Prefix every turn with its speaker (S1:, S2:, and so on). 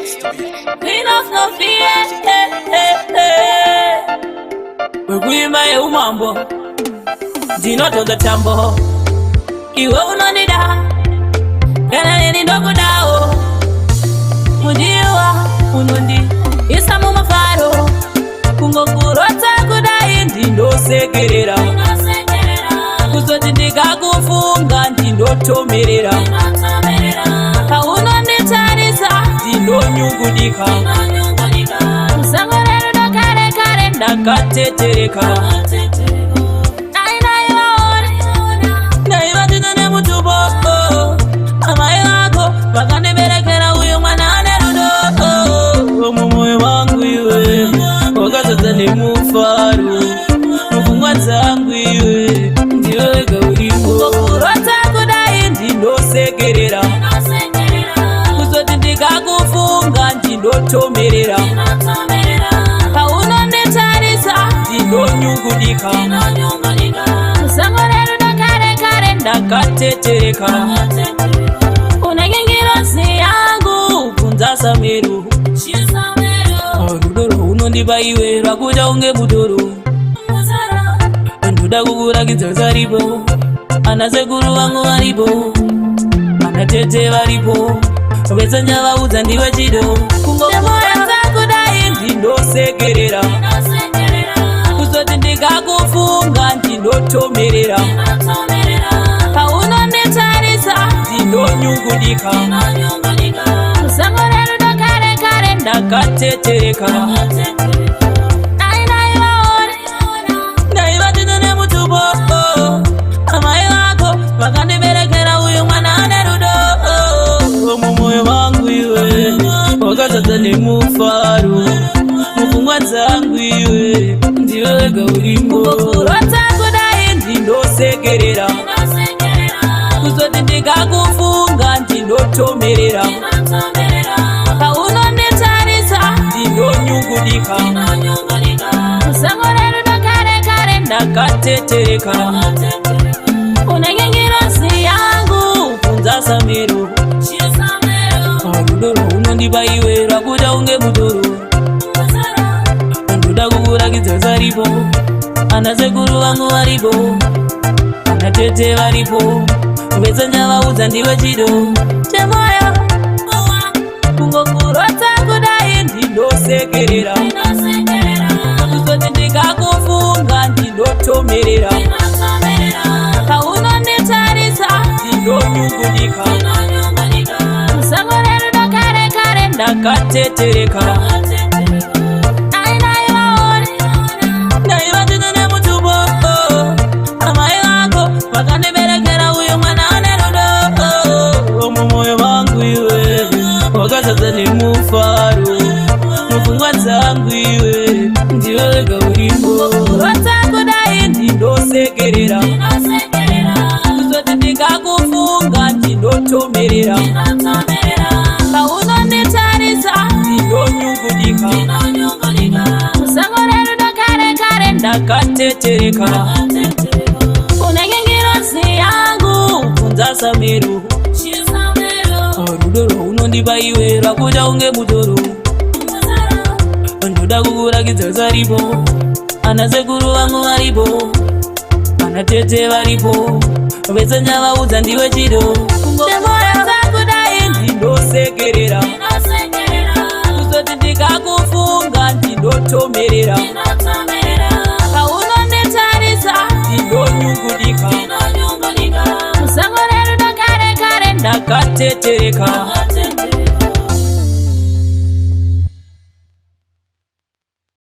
S1: Queen of no fear. Wekuimba yeumambo ndinotonga tambo iwe unondida kana neni ndokudawo mudiwa unondi isa mumafaro kungokurota kudai ndindosekerera kuzoti ndikakufunga ndindotomerera paunonditarisa ndindonyungudika musango rerudo kare kare ndakatetereka ndaivatina nemutubo amai vako vakandiberekera uyu mwana ane rudo mumwoyo wangu iwe wakazadza nemufaro mupfungwa dzangu iwe ndiwe wega urimo kurota kudai ndindosekerera kuzoti ndikakufunga ndindotomerera paunonditarisa ndindonyungudika musango rerudo kare kare ndakatetereka unengingirozi yangu kunza sameru rudo rwaunondipa iwe rwakuita unge mutoro ndoda kukurakidza zaripo ana sekuru vangu varipo ana tete varipo vese njavaudza ndiwe chido kungokuedza kudai ndindosekerera kuzoti ndikakufunga ndindotomerera paunonditarisa ndindonyungudika musango rerudo kare kare ndakatetereka ndaivatina nemutubo amai vako vakandiberekera uyu mwana ane rudo mumwoyo wangu iwe wakazadza nemufaro mupfungwa dzangu iwe ndiwe wega urimo kurota kudai ndindosekerera kuzoti ndikakufunga ndindotomerera paunonditarisa ndindonyungudika musango rerudo kare kare ndakatetereka unengingirozi yangu kunza sameru rudo rwaunondipa iwe rwakuita unge mutoro ndoda kukurakidza zaripo ana sekuru vangu varipo ana tete varipo vese njavaudza ndiwe chido chemoyo kungokurota kudai ndindosekerera kuzoti ndikakufunga ndindotomerera paunonditarisa ndindonyungudika musango rerudo kare kare ndakatetereka ndaivatina nemutubo amai vako vakandiberekera uyu mwana ane rudo mumwoyo wangu iwe wakazadza nemufaro mupfungwa dzangu iwe ndiwe wega urimo kurota kudai ndindosekerera kuzoti ndikakufunga ndindotomerera paunonditarisa ndindonyungudika musango rerudo kare kare ndakatetereka unengingirozi yangu kunza sameru rudo rwaunondipa iwe rwakuita unge mutoro ndoda kukurakidza zaripo ana sekuru vangu varipo ana tete varipo vese njavaudza ndiwe chido kungokuedza kudai ndindosekerera kuzoti ndikakufunga ndindotomerera paunonditarisa ndindonyungudika musango rerudo kare kare ndakatetereka